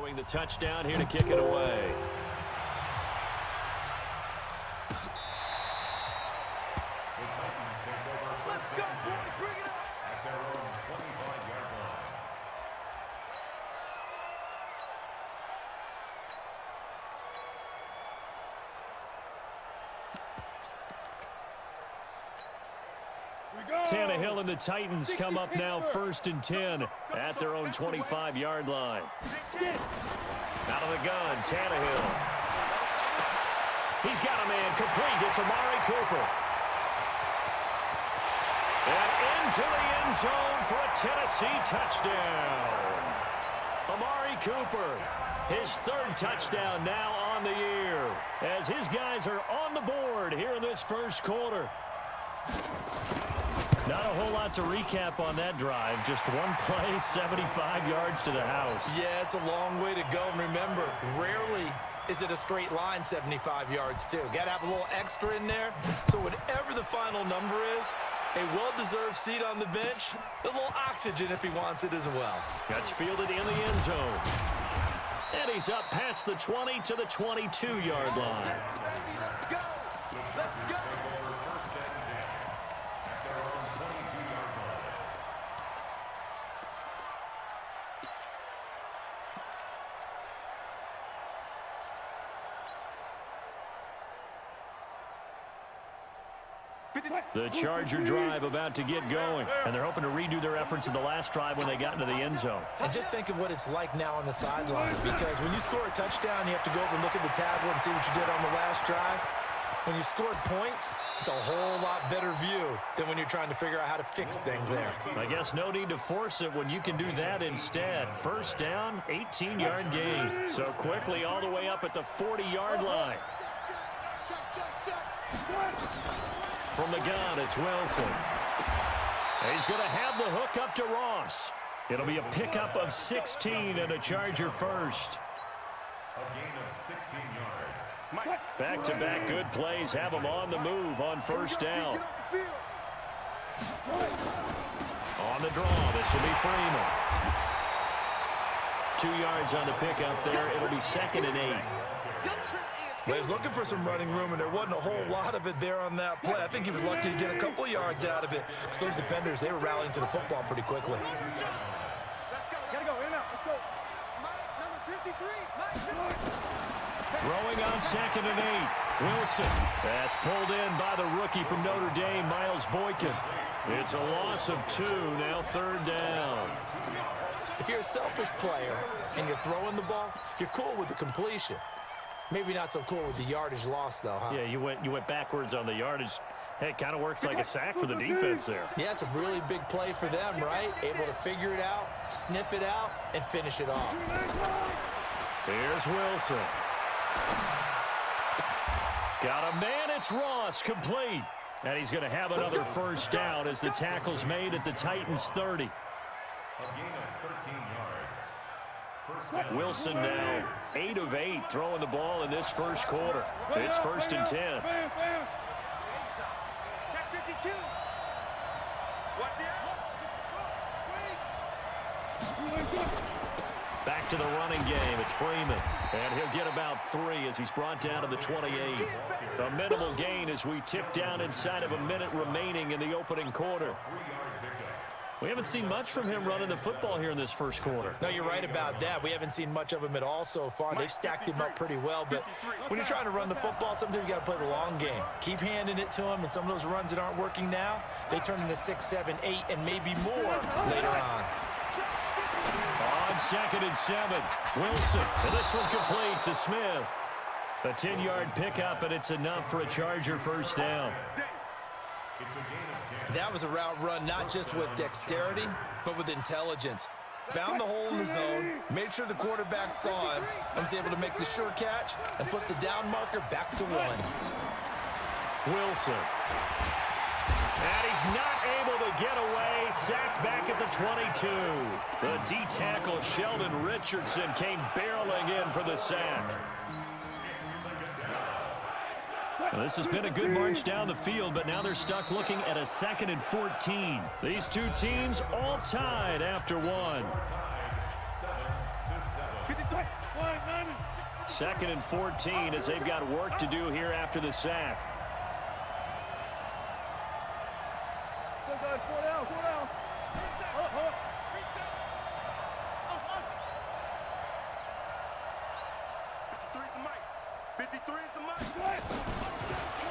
throwing the touchdown here to kick it away. Let's go, boy. Bring it up. At their own 25-yard line. Tannehill and the Titans come up now 1st and 10 at their own 25-yard line. Out of the gun, Tannehill. He's got a man complete. It's Amari Cooper. And into the end zone for a Tennessee touchdown. Amari Cooper, his 3rd touchdown now on the year, as his guys are on the board here in this first quarter. Not a whole lot to recap on that drive. Just one play, 75 yards to the house. Yeah, it's a long way to go. And remember, rarely is it a straight line 75 yards, too. Got to have a little extra in there. So whatever the final number is, a well-deserved seat on the bench, a little oxygen if he wants it as well. That's fielded in the end zone. And he's up past the 20 to the 22-yard line. Let's go. Let's go. The Charger drive about to get going, and they're hoping to redo their efforts in the last drive when they got into the end zone. And just think of what it's like now on the sideline, because when you score a touchdown, you have to go over and look at the tablet and see what you did on the last drive. When you scored points, it's a whole lot better view than when you're trying to figure out how to fix things there. I guess no need to force it when you can do that instead. First down, 18-yard gain. So quickly all the way up at the 40-yard line. From the gun, it's Wilson. He's going to have the hook up to Ross. It'll be a pickup of 16 and a Charger first. A gain of 16 yards. Back-to-back good plays have him on the move on first down. On the draw, this will be Freeman. 2 yards on the pickup there. It'll be 2nd and 8. Well, he was looking for some running room, and there wasn't a whole lot of it there on that play. I think he was lucky to get a couple of yards out of it. Because those defenders, they were rallying to the football pretty quickly. Let's go. Gotta go. In and out. Let's go. Number 53. Throwing on 2nd and 8. Wilson. That's pulled in by the rookie from Notre Dame, Miles Boykin. It's a loss of 2, now 3rd down. If you're a selfish player and you're throwing the ball, you're cool with the completion. Maybe not so cool with the yardage loss, though, huh? Yeah, you went backwards on the yardage. Hey, it kind of works like a sack for the defense there. Yeah, it's a really big play for them, right? Able to figure it out, sniff it out, and finish it off. Here's Wilson. Got a man, it's Ross, complete. And he's going to have another first down as the tackle's made at the Titans' 30. A gain of 13 yards. Wilson now 8 of 8 throwing the ball in this first quarter. It's 1st and 10. Check 52. What's the Back to the running game. It's Freeman. And he'll get about 3 as he's brought down to the 28. A minimal gain as we tick down inside of a minute remaining in the opening quarter. We haven't seen much from him running the football here in this first quarter. No, you're right about that. We haven't seen much of him at all so far. They've stacked him up pretty well. But when you're trying to run the football, sometimes you got to play the long game. Keep handing it to him, and some of those runs that aren't working now, they turn into 6, 7, 8, and maybe more later on. On 2nd and 7, Wilson. And this one complete to Smith. A 10-yard pickup, and it's enough for a Charger first down. That was a route run not just with dexterity, but with intelligence. Found the hole in the zone, made sure the quarterback saw him, and was able to make the sure catch and put the down marker back to 1. Wilson. And he's not able to get away. Sacked back at the 22. The D-tackle, Sheldon Richardson, came barreling in for the sack. Well, this has been a good march down the field, but now they're stuck looking at a 2nd and 14. These two teams all tied after 1. 2nd and 14 as they've got work to do here after the sack. Still good. 4 down. 4 down. Hold up. 53 is the mic. 53 is the mic.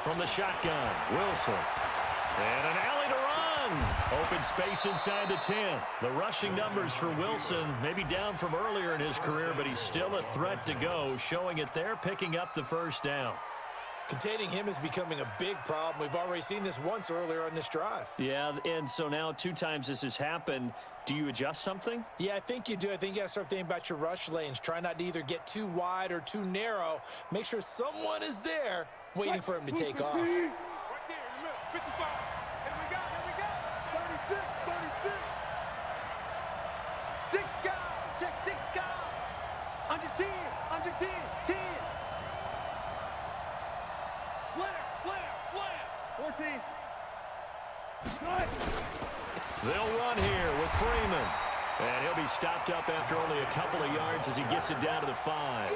From the shotgun, Wilson. And an alley to run. Open space inside the 10. The rushing numbers for Wilson, maybe down from earlier in his career, but he's still a threat to go, showing it there, picking up the first down. Containing him is becoming a big problem. We've already seen this once earlier on this drive. Yeah, and so now 2 times this has happened. Do you adjust something? Yeah, I think you do. I think you got to start thinking about your rush lanes. Try not to either get too wide or too narrow. Make sure someone is there waiting for him to take off. Right there in the middle. 55. Here we go. 36. 36. 6 guys. Check 6 guys. Under 10. Under 10. 10. Slam. 14. They'll run here with Freeman. And he'll be stopped up after only a couple of yards as he gets it down to the 5.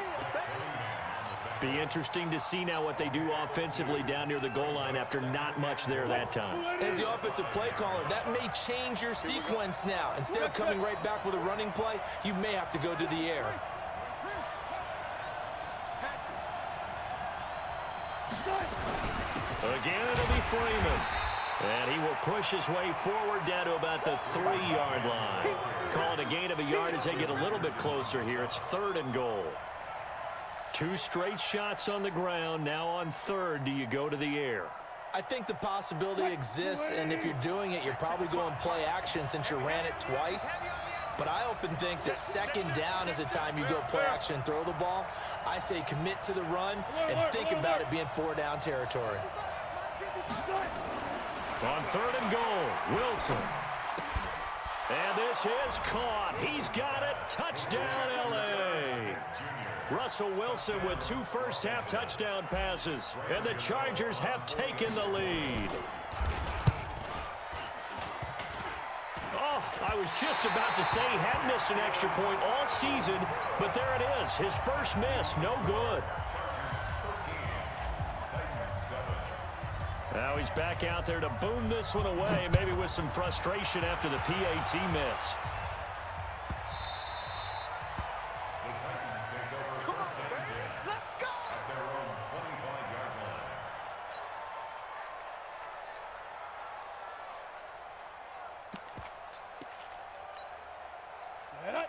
Be interesting to see now what they do offensively down near the goal line after not much there that time. As the offensive play caller, that may change your sequence now. Instead of coming right back with a running play, you may have to go to the air. Again, it'll be Freeman. And he will push his way forward down to about the 3-yard line. Call it a gain of a yard as they get a little bit closer here. It's 3rd and goal. 2 straight shots on the ground. Now on 3rd, do you go to the air? I think the possibility exists, and if you're doing it, you're probably going play action since you ran it twice. But I often think that 2nd down is a time you go play action and throw the ball. I say commit to the run and think about it being 4-down territory. On 3rd and goal, Wilson. And this is caught. He's got it. Touchdown, L.A. Russell Wilson with 2 first-half touchdown passes. And the Chargers have taken the lead. Oh, I was just about to say he hadn't missed an extra point all season, but there it is. His first miss, no good. Now he's back out there to boom this one away, maybe with some frustration after the PAT miss. Come on, baby. Let's go. At their own 25-yard line.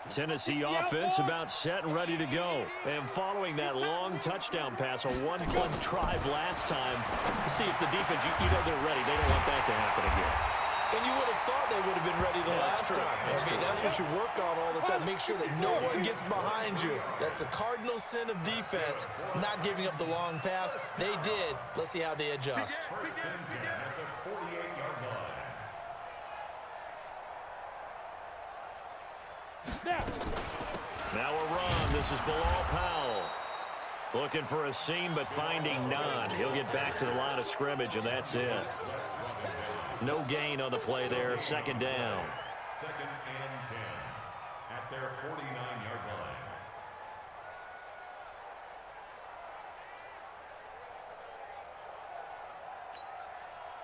Tennessee offense about set and ready to go. And following that long touchdown pass, a 1-play drive last time, see if the defense, you know they're ready. They don't want that to happen again. And you would have thought they would have been ready the last time. That's what you work on all the time. Make sure that no one gets behind you. That's the cardinal sin of defense, not giving up the long pass. They did. Let's see how they adjust. At the 48-yard line. Now a run. This is Bilal Powell. Looking for a seam, but finding none. He'll get back to the line of scrimmage, and that's it. No gain on the play there. 2nd down. 2nd and 10. At their 49-yard line.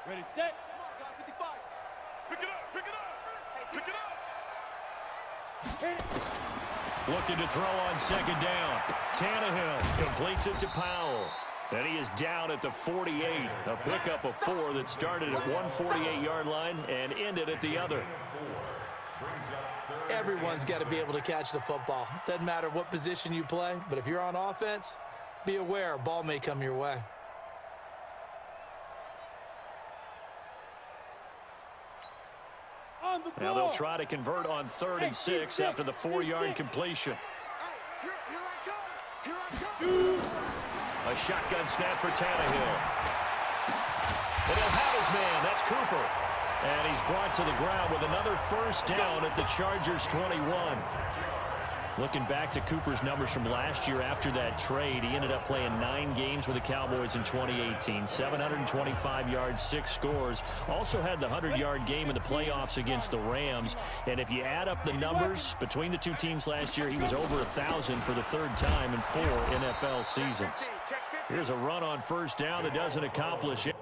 Ready, set. 55. Pick it up. Pick it up. Pick it up. Looking to throw on 2nd down. Tannehill completes it to Powell. And he is down at the 48. A pickup of 4 that started at one 48-yard line and ended at the other. Everyone's got to be able to catch the football. Doesn't matter what position you play, but if you're on offense, be aware a ball may come your way. Now they'll try to convert on 3rd and 6 after the 4-yard completion. Here I come. A shotgun snap for Tannehill. And he'll have his man. That's Cooper. And he's brought to the ground with another first down at the Chargers 21. Looking back to Cooper's numbers from last year after that trade, he ended up playing 9 games with the Cowboys in 2018. 725 yards, 6 scores. Also had the 100-yard game in the playoffs against the Rams. And if you add up the numbers between the two teams last year, he was over 1,000 for the 3rd time in 4 NFL seasons. Here's a run on first down that doesn't accomplish it.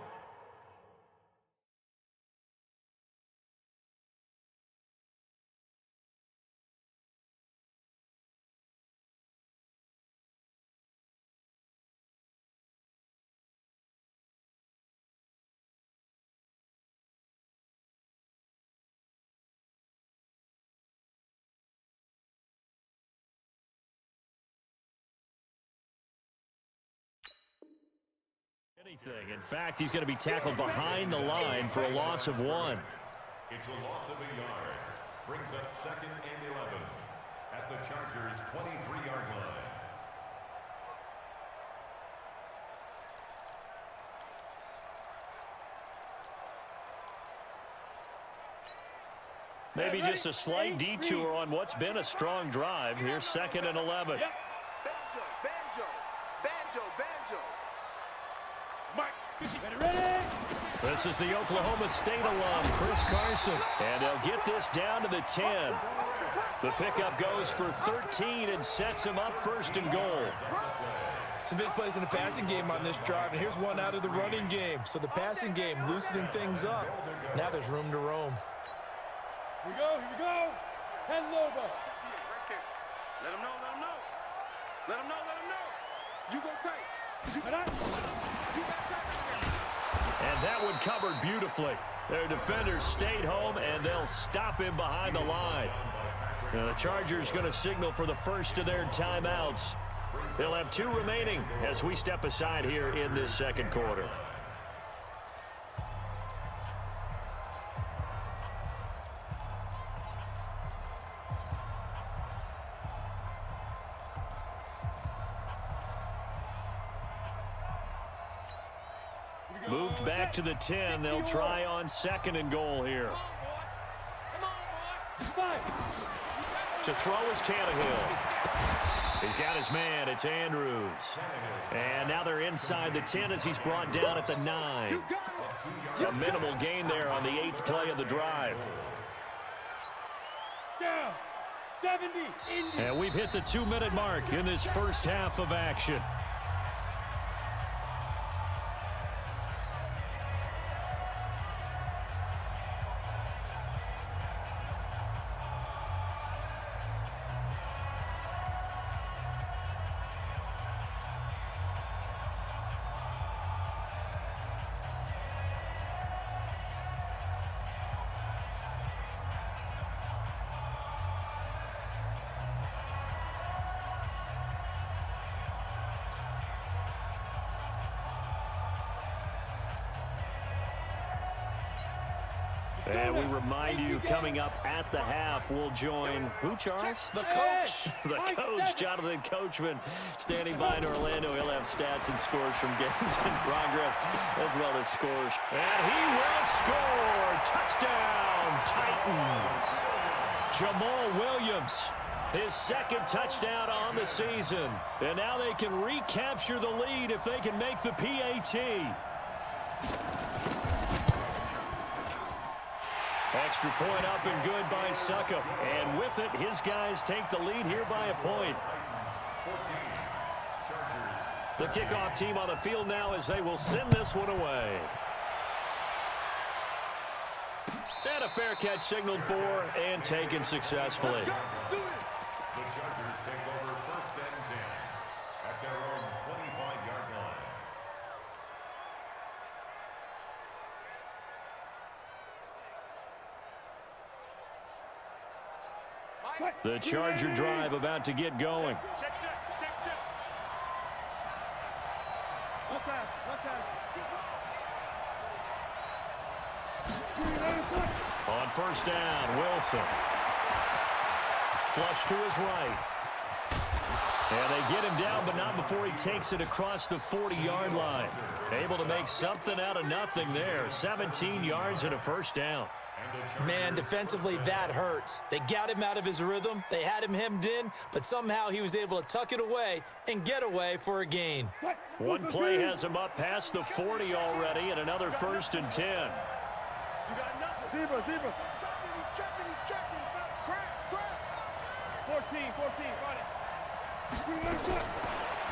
In fact, he's going to be tackled behind the line for a loss of 1. It's a loss of a yard. Brings up 2nd and 11 at the Chargers' 23-yard line. Maybe just a slight detour on what's been a strong drive. Here's 2nd and 11. This is the Oklahoma State alum, Chris Carson. And they'll get this down to the 10. The pickup goes for 13 and sets him up 1st and goal. Some big plays in the passing game on this drive, and here's one out of the running game. So the passing game loosening things up. Now there's room to roam. Here we go. 10 Lobo. Let him know. You go tight. And that one covered beautifully. Their defenders stayed home, and they'll stop him behind the line. Now the Chargers going to signal for the first of their timeouts. They'll have 2 remaining as we step aside here in this 2nd quarter. Moved back to the 10. They'll try on 2nd and goal here. To throw is Tannehill. He's got his man. It's Andrews. And now they're inside the 10 as he's brought down at the 9. A minimal gain there on the 8th play of the drive. Down. 70. And we've hit the 2-minute mark in this first half of action. And we remind you, coming up at the half, we'll join who, Charles? The coach. The coach, Jonathan Coachman, standing by in Orlando. He'll have stats and scores from games in progress, as well as scores. And he will score. Touchdown, Titans. Jamal Williams, his 2nd touchdown on the season. And now they can recapture the lead if they can make the PAT. Extra point up and good by Suckup. And with it, his guys take the lead here by a point. The kickoff team on the field now as they will send this one away. And a fair catch signaled for and taken successfully. The Chargers take over 1st and 10 at their own 25-yard line. The Charger drive about to get going. Check. On first down, Wilson. Flush to his right. And they get him down, but not before he takes it across the 40-yard line. Able to make something out of nothing there. 17 yards and a first down. Man, defensively, that hurts. They got him out of his rhythm. They had him hemmed in, but somehow he was able to tuck it away and get away for a gain. One play has him up past the 40 already, and another 1st and 10. You got nothing. Zebra. He's checking. Crash. 14, got it.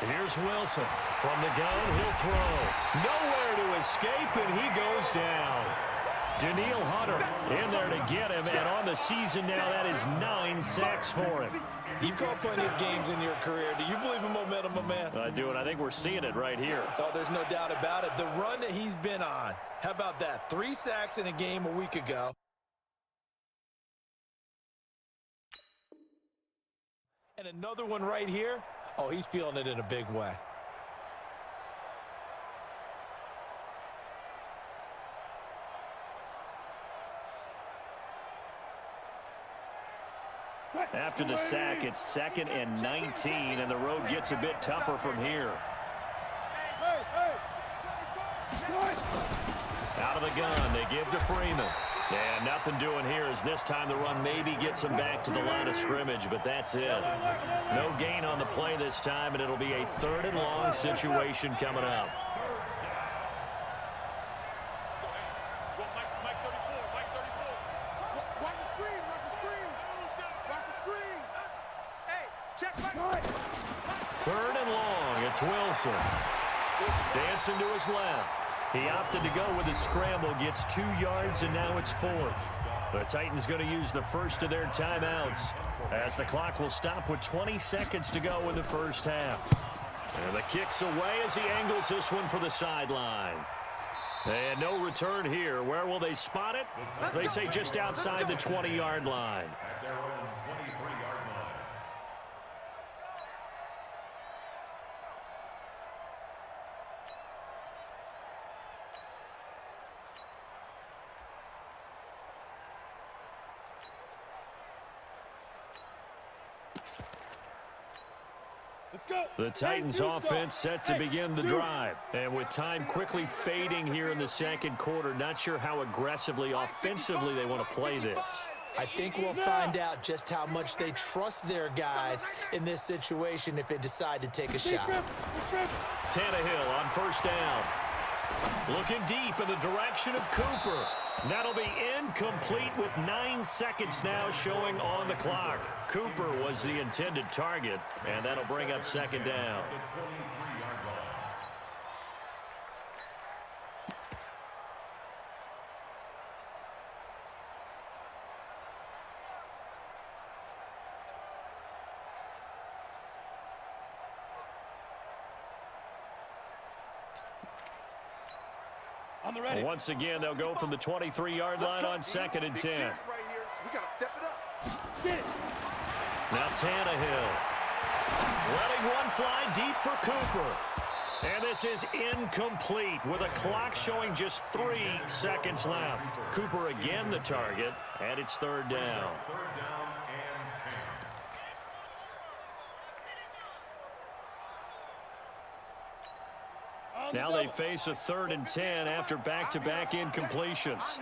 Here's Wilson. From the gun, he'll throw. Nowhere to escape, and he goes down. Daniil Hunter in there to get him, and on the season now, that is 9 sacks for him. You've called plenty of games in your career. Do you believe in momentum, my man? I do, and I think we're seeing it right here. Oh, there's no doubt about it. The run that he's been on, how about that? 3 sacks in a game a week ago. And another one right here. Oh, he's feeling it in a big way. After the sack, it's 2nd and 19, and the road gets a bit tougher from here. Out of the gun, they give to Freeman. And nothing doing here as this time the run maybe gets him back to the line of scrimmage, but that's it. No gain on the play this time, and it'll be a 3rd and long situation coming up. Third and long, it's Wilson. Dancing to his left. He opted to go with his scramble, gets 2 yards, and now it's 4th. The Titans going to use the first of their timeouts as the clock will stop with 20 seconds to go in the first half. And the kick's away as he angles this one for the sideline. And no return here. Where will they spot it? They say just outside the 20-yard line. At their own 23-yard line. The Titans offense set to begin the drive. And with time quickly fading here in the second quarter, not sure how aggressively, offensively they want to play this. I think we'll find out just how much they trust their guys in this situation if they decide to take a shot. Tannehill on 1st down. Looking deep in the direction of Cooper. That'll be incomplete with 9 seconds now showing on the clock. Cooper was the intended target, and that'll bring up 2nd down. Once again, they'll go from the 23-yard line on 2nd and 10. We got to step it up. Now Tannehill. Letting one fly deep for Cooper. And this is incomplete with a clock showing just 3 seconds left. Cooper again the target, and it's 3rd down. 3rd down and 10. Now they face a 3rd and 10 after back-to-back incompletions.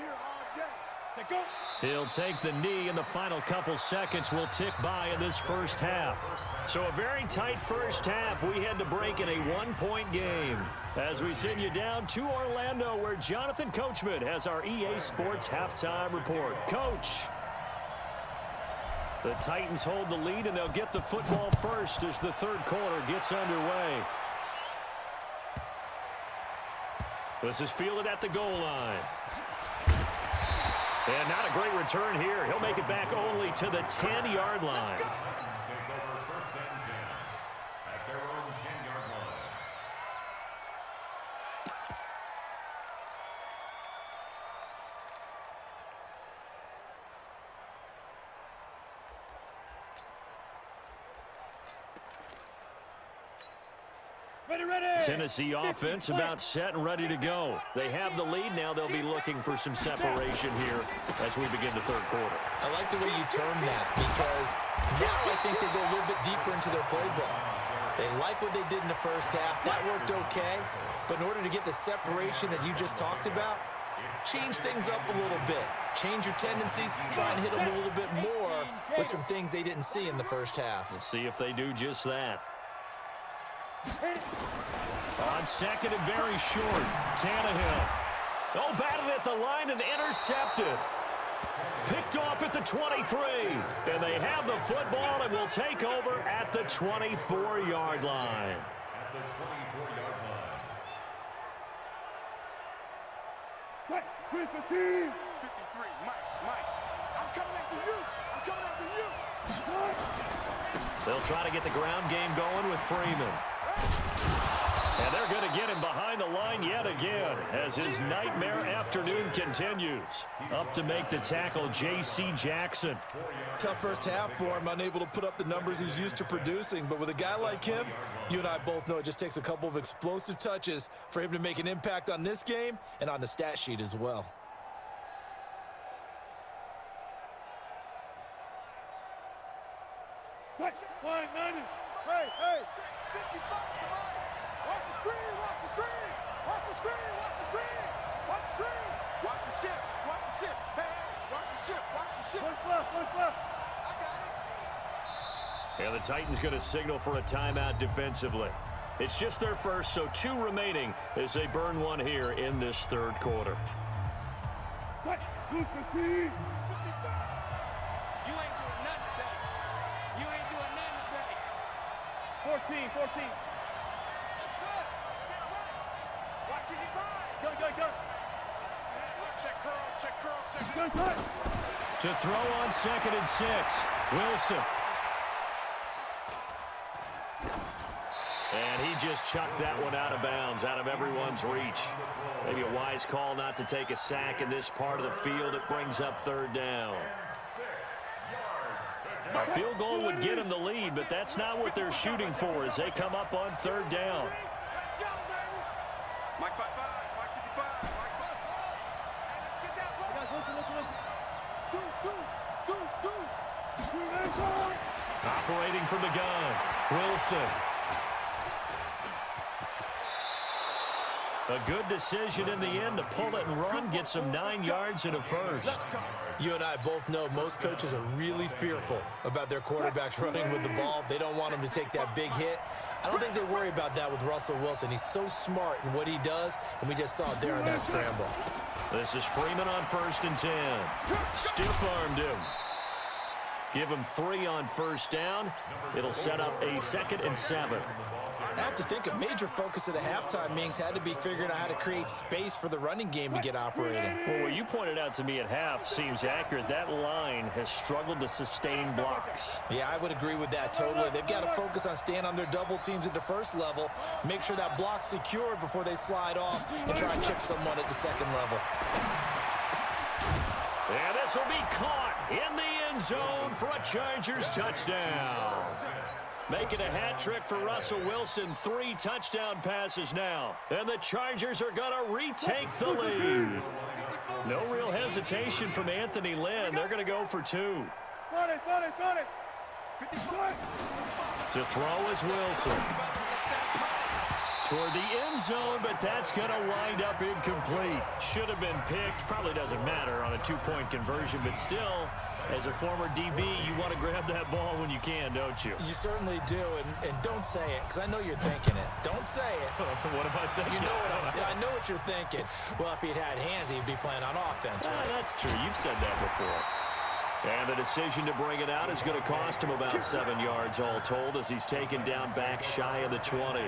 He'll take the knee, and the final couple seconds will tick by in this first half. So a very tight first half. We had to break in a 1-point game. As we send you down to Orlando, where Jonathan Coachman has our EA Sports halftime report. Coach. The Titans hold the lead, and they'll get the football first as the 3rd quarter gets underway. This is fielded at the goal line. And not a great return here. He'll make it back only to the 10-yard line. Take over 1st and 10 at their own 10-yard line. Tennessee offense about set and ready to go. They have the lead now. They'll be looking for some separation here as we begin the 3rd quarter. I like the way you term that, because now I think they go a little bit deeper into their playbook. They like what they did in the first half. That worked okay. But in order to get the separation that you just talked about, change things up a little bit. Change your tendencies, try and hit them a little bit more with some things they didn't see in the first half. We'll see if they do just that. On second and very short, Tannehill. Oh, batted at the line and intercepted. Picked off at the 23. And they have the football and will take over at the 24-yard line. At the 24-yard line. 53, Mike. I'm coming after you. They'll try to get the ground game going with Freeman. And they're going to get him behind the line yet again as his nightmare afternoon continues. Up to make the tackle, J.C. Jackson. Tough first half for him, unable to put up the numbers he's used to producing. But with a guy like him, you and I both know it just takes a couple of explosive touches for him to make an impact on this game and on the stat sheet as well. Touch. 190. Hey. 55. Watch the screen. Watch the ship. Hey, watch the ship. One left. I got it. And the Titans going to signal for a timeout defensively. It's just their first, so 2 remaining as they burn one here in this third quarter. Touch. 250. 55. You ain't doing nothing today. 14. That's it. Watch it. Go. Check curls. Good. To throw on second and 6, Wilson. And he just chucked that one out of bounds, out of everyone's reach. Maybe a wise call not to take a sack in this part of the field. It brings up third down. A field goal would get him the lead, but that's not what they're shooting for as they come up on third down. Let's go, baby. Mike 55. Get that ball. Listen. Operating from the gun, Wilson. A good decision in the end to pull it and run, get some 9 yards and a first. You and I both know most coaches are really fearful about their quarterbacks running with the ball. They don't want him to take that big hit. I don't think they worry about that with Russell Wilson. He's so smart in what he does, and we just saw it there on that scramble. This is Freeman on 1st and 10. Stiff-armed him. Give him 3 on first down. It'll set up a 2nd and 7. I have to think a major focus of the halftime meetings had to be figuring out how to create space for the running game to get operating. Well, what you pointed out to me at half seems accurate. That line has struggled to sustain blocks. Yeah, I would agree with that totally. They've got to focus on staying on their double teams at the first level, make sure that block's secured before they slide off and try and chip someone at the second level. And this will be caught in the end zone for a Chargers touchdown. Making a hat trick for Russell Wilson. 3 touchdown passes now. And the Chargers are going to retake the lead. No real hesitation from Anthony Lynn. They're going to go for 2. Got it. To throw is Wilson. Toward the end zone, but that's going to wind up incomplete. Should have been picked. Probably doesn't matter on a 2-point conversion, but still, as a former DB, you want to grab that ball when you can, don't you? You certainly do, and don't say it, because I know you're thinking it. Don't say it. What am I thinking? You know I know what you're thinking. Well, if he'd had hands, he'd be playing on offense, right? That's true. You've said that before. And the decision to bring it out is going to cost him about 7 yards all told as he's taken down back shy of the 20.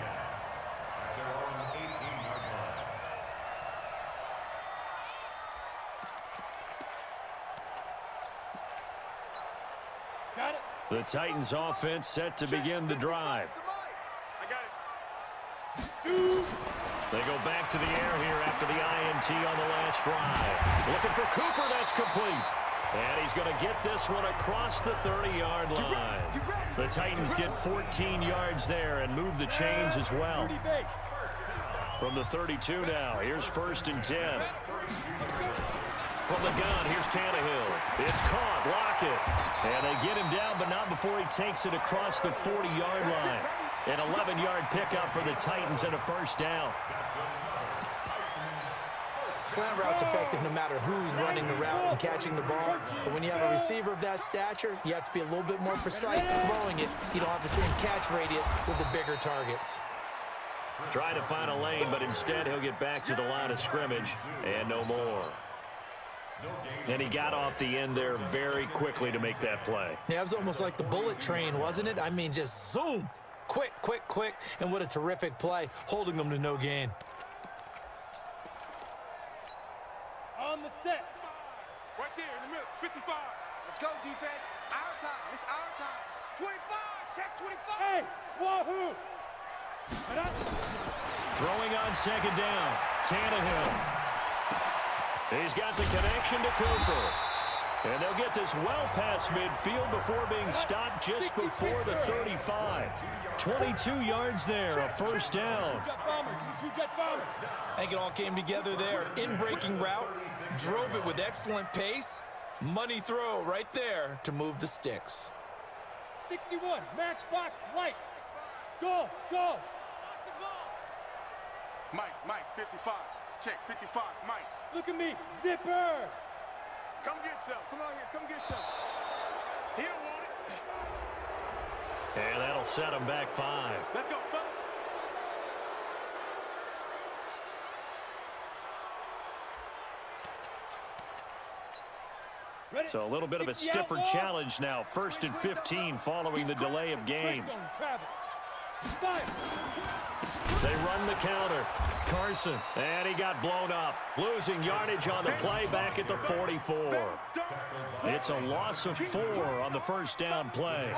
The Titans offense set to begin the drive. They go back to the air here after the INT on the last drive. Looking for Cooper, that's complete. And he's going to get this one across the 30-yard line. The Titans get 14 yards there and move the chains as well. From the 32 now, here's 1st and 10. From the gun, here's Tannehill. It's caught, Lockett. And they get him down, but not before he takes it across the 40-yard line. An 11-yard pickup for the Titans and a first down. Slant route's effective no matter who's running the route and catching the ball. But when you have a receiver of that stature, you have to be a little bit more precise throwing it. You don't have the same catch radius with the bigger targets. Trying to find a lane, but instead he'll get back to the line of scrimmage and no more. And he got off the end there very quickly to make that play. Yeah, it was almost like the bullet train, wasn't it? I mean, just zoom. Quick, quick, quick. And what a terrific play, holding them to no gain. On the set. Right there in the middle, 55. Let's go, defense. Our time. It's our time. 25. Check 25. Hey, wahoo. Throwing on second down. Tannehill. He's got the connection to Cooper. And they'll get this well past midfield before being stopped just before the 35. 22 yards there, a first down. I think it all came together there. In-breaking route, drove it with excellent pace. Money throw right there to move the sticks. 61, matchbox lights. Go, go. Mike, 55. Check, 55, Mike. Look at me, zipper. Come get some. Come on here, come get some. He don't want it. And that'll set him back 5. Let's go, fellas. Ready? So a little bit of a 60 stiffer outlaw. challenge now. 1st and 15 following the delay of game. First on travel. Fire. They run the counter. Carson, and he got blown up. Losing yardage on the play back at the 44. It's a loss of 4 on the first down play.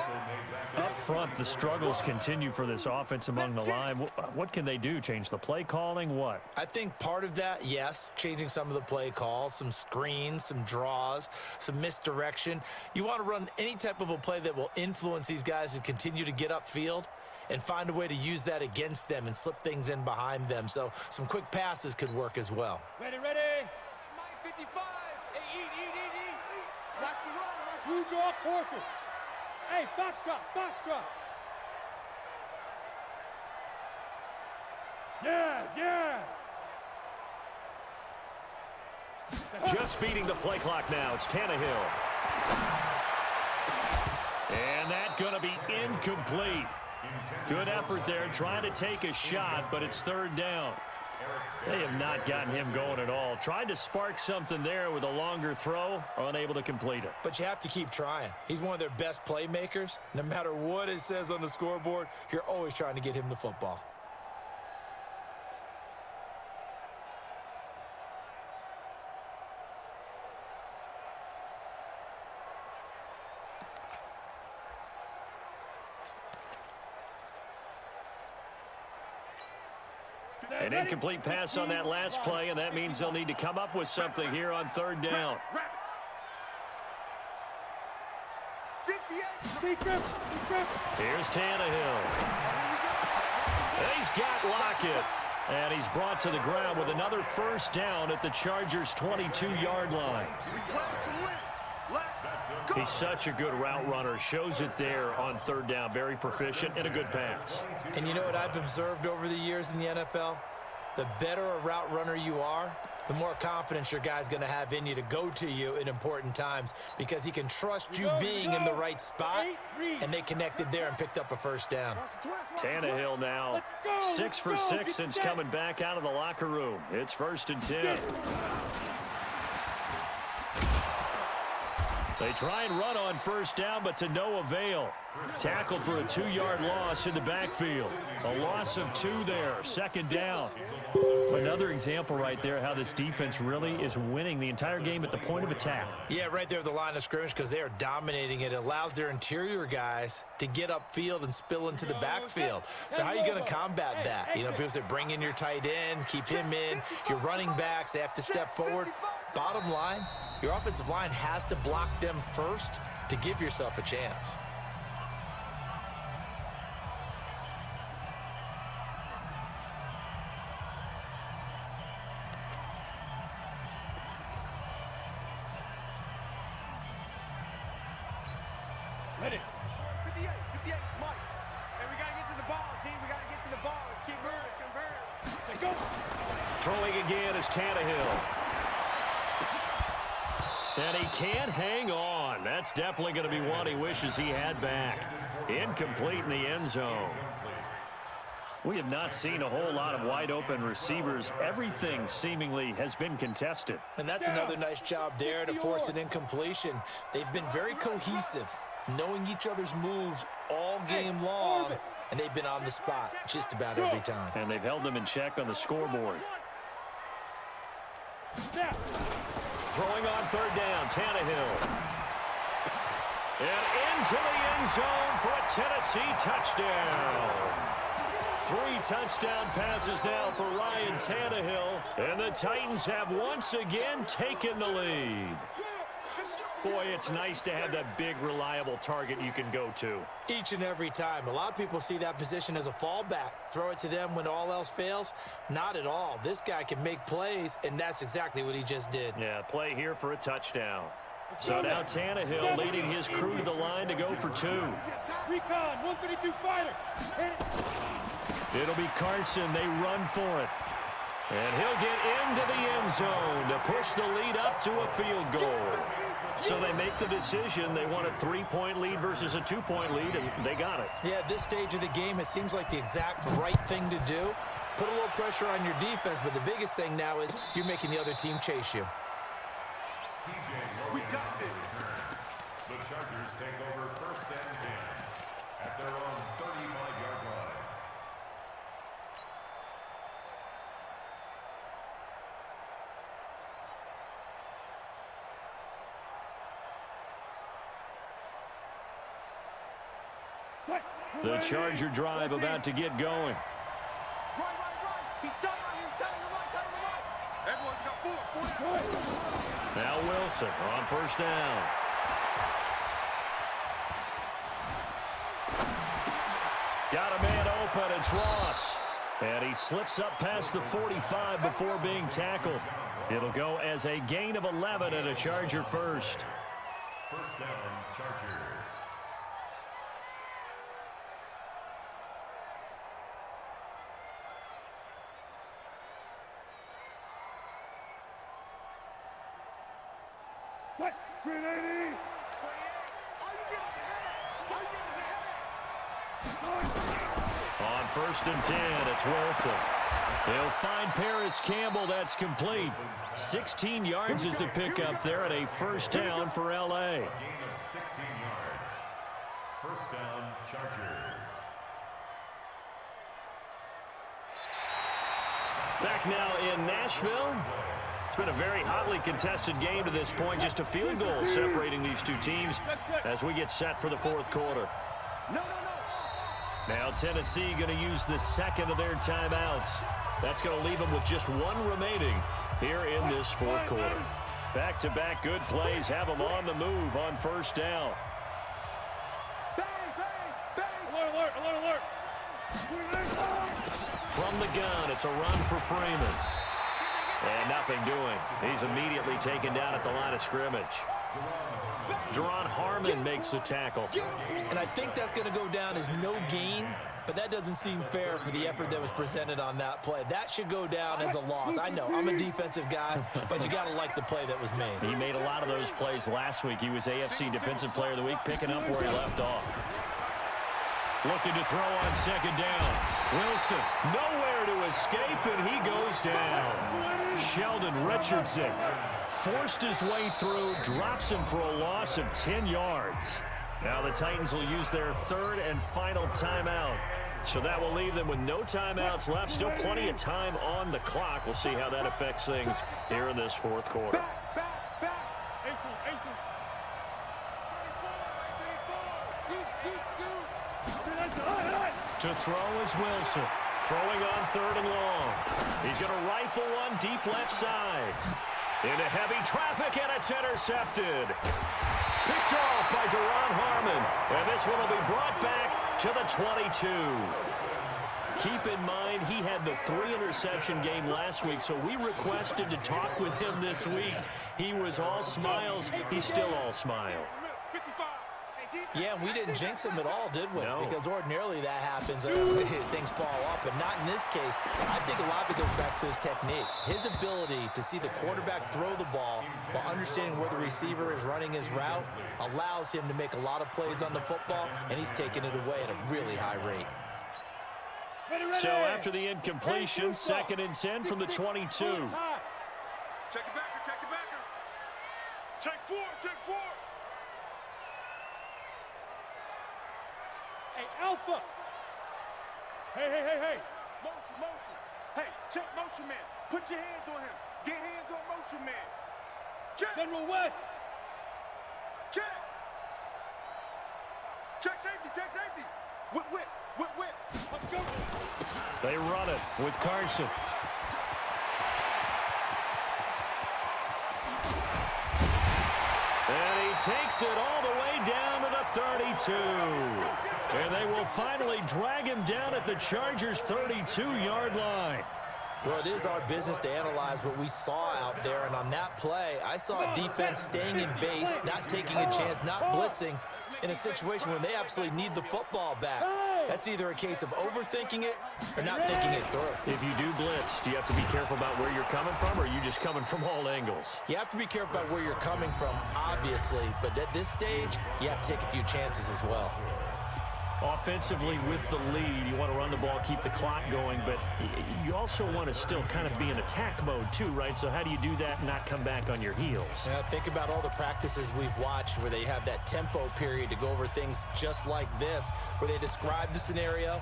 Up front, the struggles continue for this offense among the line. What can they do? Change the play calling? What? I think part of that, yes, changing some of the play calls, some screens, some draws, some misdirection. You want to run any type of a play that will influence these guys to continue to get upfield and find a way to use that against them and slip things in behind them. So some quick passes could work as well. Ready, ready. Mike, 55. Hey, eat. Watch the run. True draw quarter. Hey, foxtrot. Yes. Just beating the play clock now. It's Tannehill. And that's going to be incomplete. Good effort there, trying to take a shot, but it's 3rd down. They have not gotten him going at all. Tried to spark something there with a longer throw, unable to complete it. But you have to keep trying. He's one of their best playmakers. No matter what it says on the scoreboard, you're always trying to get him the football. An incomplete pass on that last play, and that means they'll need to come up with something here on 3rd down. 58. Here's Tannehill. He's got Lockett. And he's brought to the ground with another first down at the Chargers' 22-yard line. He's such a good route runner. Shows it there on 3rd down. Very proficient and a good pass. And you know what I've observed over the years in the NFL? The better a route runner you are, the more confidence your guy's going to have in you to go to you in important times because he can trust you being in the right spot, and they connected there and picked up a first down. Tannehill now 6 for 6 since coming back out of the locker room. It's 1st and 10. They try and run on first down, but to no avail. Tackled for a 2-yard loss in the backfield. A loss of 2 there, 2nd down. Another example right there how this defense really is winning the entire game at the point of attack. Yeah, right there at the line of scrimmage because they are dominating it. It allows their interior guys to get upfield and spill into the backfield. So how are you going to combat that? You know, people say bring in your tight end, keep him in. Your running backs, they have to step forward. Bottom line, your offensive line has to block them first to give yourself a chance. Ready. 58, Mike. And we got to get to the ball, team. We got to get to the ball. Let's keep moving. Convert. Let's go. Throwing again is Tannehill. And he can't hang on. That's definitely going to be one he wishes he had back. Incomplete in the end zone. We have not seen a whole lot of wide-open receivers. Everything seemingly has been contested. And that's another nice job there to force an incompletion. They've been very cohesive, knowing each other's moves all game long, and they've been on the spot just about every time. And they've held them in check on the scoreboard. Throwing on third down, Tannehill. And into the end zone for a Tennessee touchdown. 3 touchdown passes now for Ryan Tannehill. And the Titans have once again taken the lead. Boy, it's nice to have that big, reliable target you can go to. Each and every time. A lot of people see that position as a fallback. Throw it to them when all else fails. Not at all. This guy can make plays, and that's exactly what he just did. Yeah, play here for a touchdown. So now Tannehill leading his crew to the line to go for 2. Recon, 132 fighter. It'll be Carson. They run for it. And he'll get into the end zone to push the lead up to a field goal. So they make the decision. They want a 3-point lead versus a 2-point lead, and they got it. Yeah, at this stage of the game, it seems like the exact right thing to do. Put a little pressure on your defense, but the biggest thing now is you're making the other team chase you. We got this. The Chargers take over 1st and 10 at their own 35-yard line. The Charger drive about to get going. Right. He's telling you right. Everyone's got 4. Now Wilson on 1st down. Got a man open. It's Ross. And he slips up past the 45 before being tackled. It'll go as a gain of 11 and a Charger first. 1st down, Chargers. What? 380. On 1st and 10, it's Wilson. He'll find Paris Campbell. That's complete. 16 yards is the pickup there at a 1st down for L.A. Gain of 16 yards. 1st down, Chargers. Back now in Nashville. It's been a very hotly contested game to this point. Just a field goal separating these two teams as we get set for the 4th quarter. Now Tennessee going to use the 2nd of their timeouts. That's going to leave them with just 1 remaining here in this 4th quarter. Back-to-back good plays have them on the move on 1st down. Alert. From the gun, it's a run for Freeman. And nothing doing. He's immediately taken down at the line of scrimmage. Deron Harmon makes the tackle. And I think that's going to go down as no gain, but that doesn't seem fair for the effort that was presented on that play. That should go down as a loss. I know, I'm a defensive guy, but you got to like the play that was made. He made a lot of those plays last week. He was AFC Defensive Player of the Week, picking up where he left off. Looking to throw on 2nd down. Wilson, nowhere to escape, and he goes down. Sheldon Richardson forced his way through, drops him for a loss of 10 yards. Now the Titans will use their 3rd and final timeout. So that will leave them with no timeouts left. Still plenty of time on the clock. We'll see how that affects things here in this 4th quarter. To throw is Wilson. Throwing on 3rd and long. He's going to rifle one deep left side. Into heavy traffic, and it's intercepted. Picked off by Deron Harmon. And this one will be brought back to the 22. Keep in mind, he had the 3-interception game last week, so we requested to talk with him this week. He was all smiles. He's still all smile. Yeah, and we didn't jinx him at all, did we? No. Because ordinarily that happens. Things fall off, but not in this case. I think a lot of it goes back to his technique. His ability to see the quarterback throw the ball while understanding where the receiver is running his route allows him to make a lot of plays on the football, and he's taking it away at a really high rate. So after the incompletion, 2nd and 10 from the 22. Check the backer, check the backer. Check forward, check forward. Hey, Alpha. Hey. Motion. Hey, check motion man. Put your hands on him. Get hands on motion man. Check. General West. Check. Check safety. Whip. Let's go. They run it with Carson. And he takes it all the way down to the 32. And they will finally drag him down at the Chargers' 32-yard line. Well, it is our business to analyze what we saw out there, and on that play, I saw a defense staying in base, not taking a chance, not blitzing in a situation where they absolutely need the football back. That's either a case of overthinking it or not thinking it through. If you do blitz, do you have to be careful about where you're coming from, or are you just coming from all angles? You have to be careful about where you're coming from, obviously, but at this stage, you have to take a few chances as well. Offensively with the lead, you want to run the ball, keep the clock going, but you also want to still kind of be in attack mode too, right? So how do you do that and not come back on your heels? Yeah, think about all the practices we've watched where they have that tempo period to go over things just like this, where they describe the scenario,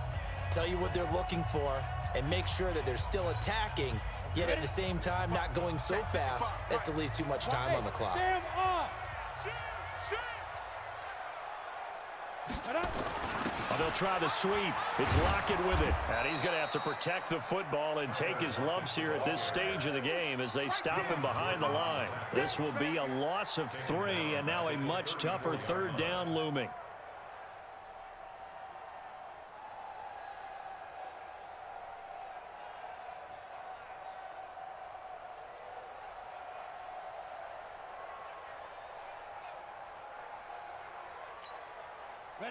tell you what they're looking for, and make sure that they're still attacking, yet at the same time not going so fast as to leave too much time on the clock. Stand up. Oh, they'll try the sweep. It's Lockett with it. And he's going to have to protect the football and take his lumps here at this stage of the game as they stop him behind the line. This will be a loss of 3, and now a much tougher 3rd down looming.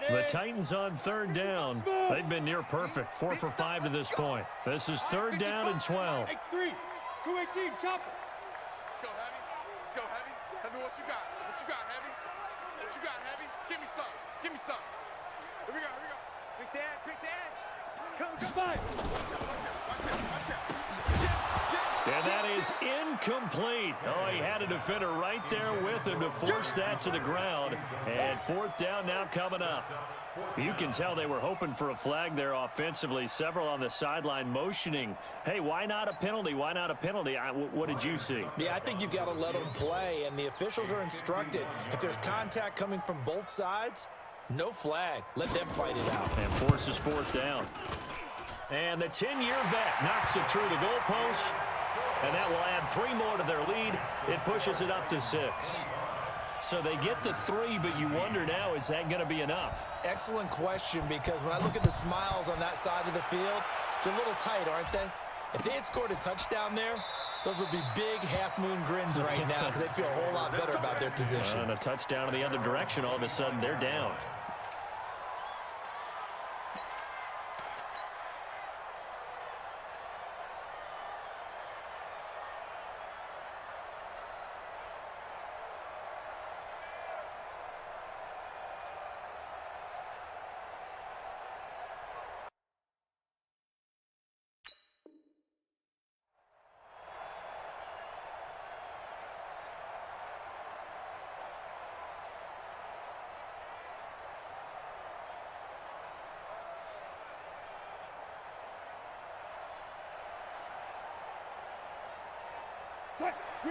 The Titans on 3rd down. They've been near perfect. 4 for 5 to this point. This is 3rd down and 12. X3, 218, chopper. Let's go, Heavy. Heavy, what you got? Heavy? What you got, Heavy? Give me some. Here we go. Quick the edge. Come. Five. Watch out. And that is incomplete. Oh, he had a defender right there with him to force that to the ground. And 4th down now coming up. You can tell they were hoping for a flag there offensively. Several on the sideline motioning. Hey, why not a penalty? What did you see? Yeah, I think you've got to let them play, and the officials are instructed. If there's contact coming from both sides, no flag. Let them fight it out. And forces 4th down. And the 10-year vet knocks it through the goalpost. And that will add 3 more to their lead. It pushes it up to 6. So they get to 3, but you wonder now, is that going to be enough? Excellent question, because when I look at the smiles on that side of the field, they're a little tight, aren't they? If they had scored a touchdown there, those would be big half-moon grins right now because they feel a whole lot better about their position. And a touchdown in the other direction, all of a sudden they're down.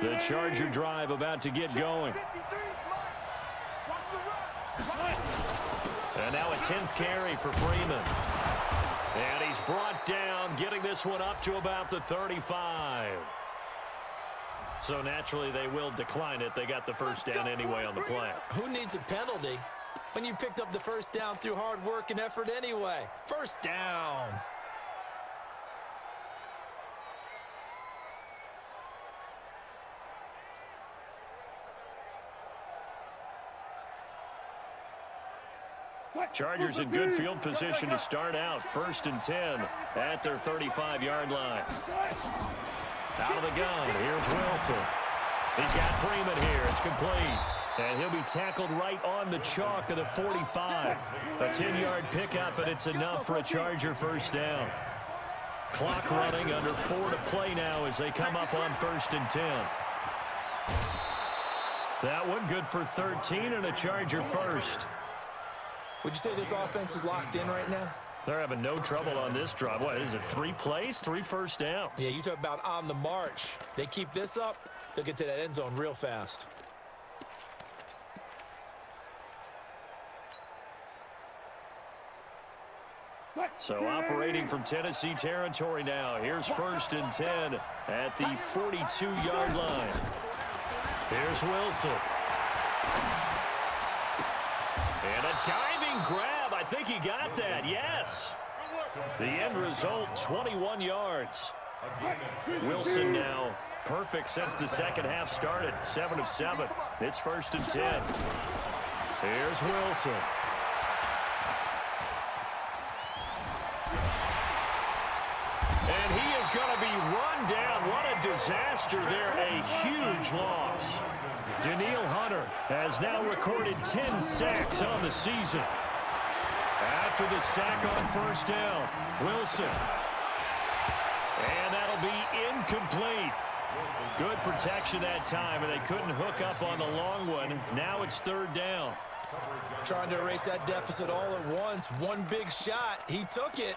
The Charger drive about to get going. And now a 10th carry for Freeman. And he's brought down, getting this one up to about the 35. So naturally they will decline it. They got the first down anyway on the play. Who needs a penalty when you picked up the first down through hard work and effort anyway? First down. Chargers in good field position to start out. 1st and 10 at their 35-yard line. Out of the gun, here's Wilson. He's got Freeman here. It's complete. And he'll be tackled right on the chalk of the 45. A 10-yard pickup, and it's enough for a Charger first down. Clock running, under 4 to play now as they come up on 1st and 10. That one good for 13 and a Charger first. Would you say this offense is locked in right now? They're having no trouble on this drive. What is it, 3 plays, 3 first downs? Yeah, you talk about on the march. They keep this up, they'll get to that end zone real fast. So operating from Tennessee territory now. Here's 1st and 10 at the 42-yard line. Here's Wilson. And a diving grab. I think he got that. Yes. The end result, 21 yards. Wilson now perfect since the second half started. 7 of 7. It's 1st and 10. Here's Wilson. And he is going to be run down. What a disaster there. A huge loss. Danielle Hunter has now recorded 10 sacks on the season. After the sack on 1st down, Wilson. And that'll be incomplete. Good protection that time, and they couldn't hook up on the long one. Now it's 3rd down. Trying to erase that deficit all at once. One big shot. He took it.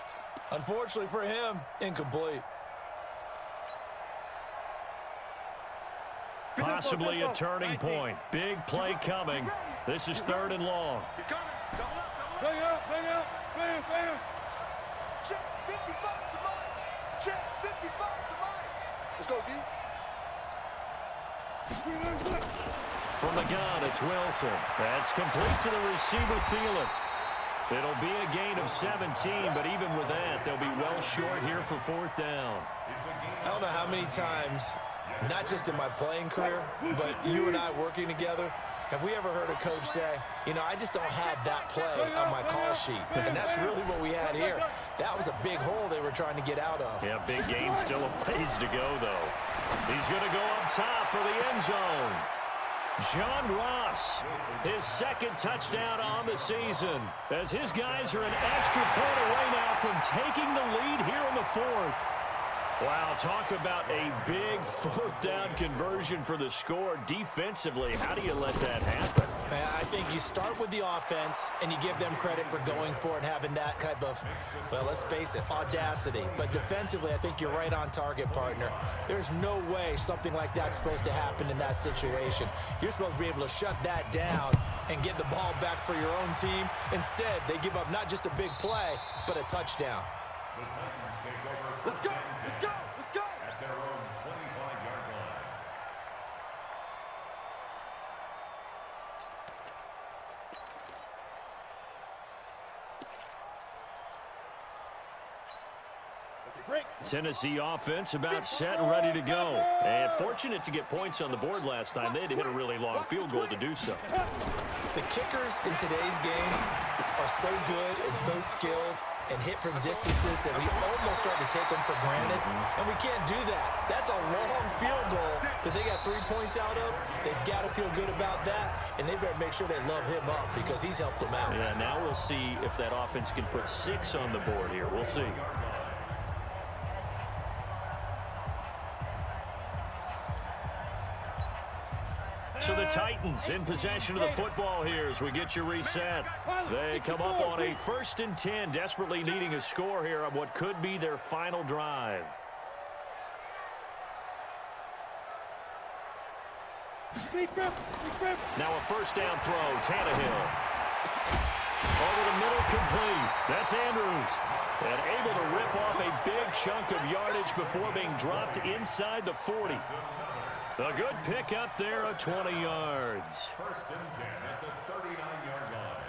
Unfortunately for him, incomplete. Possibly a turning point. Big play coming. This is 3rd and long. Bring out, bam, bam. Check 55 to mine. Check 55 to mine. Let's go, D. From the gun, it's Wilson. That's complete to the receiver, Thielen. It'll be a gain of 17, but even with that, they'll be well short here for 4th down. I don't know how many times, not just in my playing career, but you and I working together, have we ever heard a coach say, you know, I just don't have that play on my call sheet. And that's really what we had here. That was a big hole they were trying to get out of. Yeah, big gain, still a ways to go, though. He's going to go up top for the end zone. John Ross, his 2nd touchdown on the season, as his guys are an extra point away now from taking the lead here in the 4th. Wow, talk about a big 4th down conversion for the score. Defensively, how do you let that happen? I think you start with the offense, and you give them credit for going for it and having that kind of, well, let's face it, audacity. But defensively, I think you're right on target, partner. There's no way something like that's supposed to happen in that situation. You're supposed to be able to shut that down and get the ball back for your own team. Instead, they give up not just a big play, but a touchdown. Let's go. Let's go. Let's go. At their own 25-yard line. Tennessee offense about set and ready to go. And fortunate to get points on the board last time. They had to hit a really long field goal to do so. The kickers in today's game are so good and so skilled and hit from distances that we almost start to take them for granted. And we can't do that. That's a long field goal that they got 3 points out of. They've got to feel good about that, and they better make sure they love him up because he's helped them out. Yeah, now we'll see if that offense can put 6 on the board here. We'll see. So the Titans in possession of the football here as we get you reset. They come up on a 1st and 10, desperately needing a score here on what could be their final drive. Now a 1st down throw, Tannehill. Over the middle, complete. That's Andrews. And able to rip off a big chunk of yardage before being dropped inside the 40. A good pickup there of 20 yards. 1st and 10 at the 39-yard line.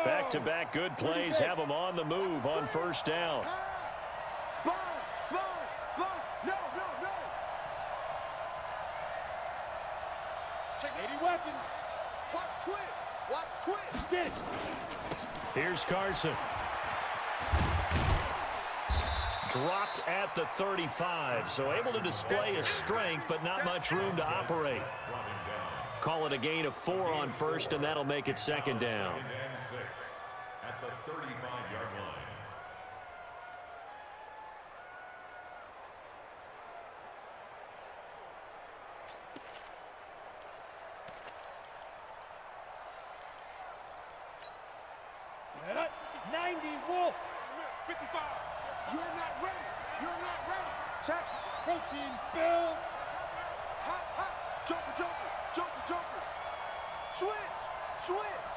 Back-to-back good plays have them on the move on 1st down. Sponge. No. Check 80 weapon. Watch twist. Watch twist. Get it. Here's Carson. Dropped at the 35, so able to display his strength, but not much room to operate. Call it a gain of 4 on first, and that'll make it second down. Second and 6 at the 35-yard line. Set up. 90 Wolf. 55. You're not ready. You're not ready. Check. Protein spill. Hot, hot. Joker, joker. Joker, joker. Switch. Switch.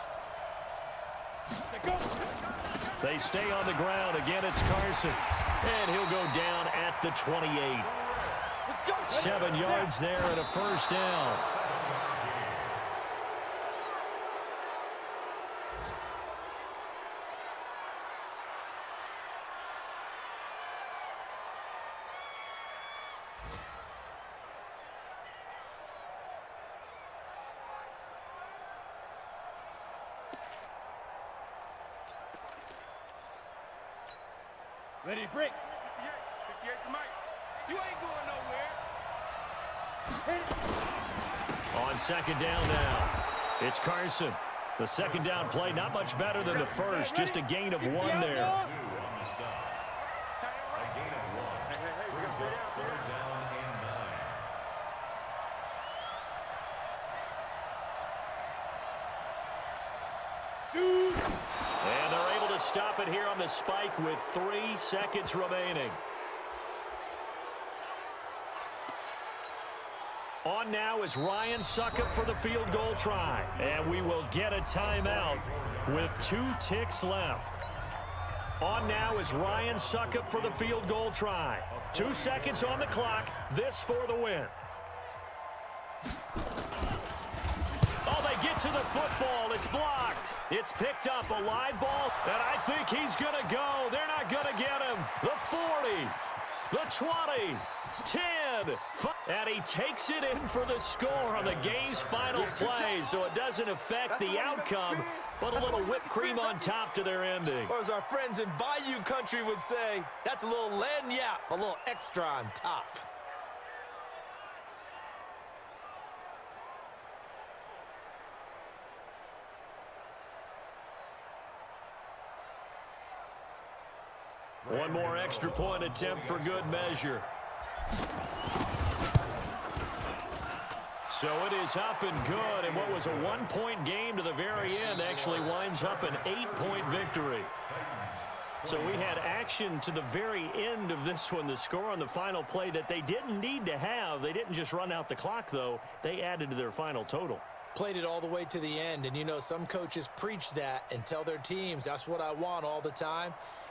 Let go. They stay on the ground. Again, it's Carson. And he'll go down at the 28. Let's go. 7 yards there and a first down. Ready, break. 58 to Mike. You ain't going nowhere. Hit it. On second down now, it's Carson. The second down play, not much better than the first, just a gain of 1 there. 2 on the stop. A gain of 1. Brings up 3rd down and 9. Shoot. And they're able to stop it here on the spike with 3 seconds remaining. On now is Ryan Suckup for the field goal try. And we will get a timeout with 2 ticks left. On now is Ryan Suckup for the field goal try. 2 seconds on the clock. This for the win. Oh, they get to the football. It's blocked. It's picked up, a live ball, and I think he's going to go. They're not going to get him. The 40, the 20, 10, 5, and he takes it in for the score on the game's final play, so it doesn't affect the outcome, but a little whipped cream on top to their ending. Or as our friends in Bayou Country would say, that's a little lagniappe, a little extra on top. One more extra point attempt for good measure. So it is up and good, and what was a 1-point game to the very end actually winds up an 8-point victory. So we had action to the very end of this one, the score on the final play that they didn't need to have. They didn't just run out the clock, though. They added to their final total. Played it all the way to the end, and you know some coaches preach that and tell their teams, that's what I want all the time.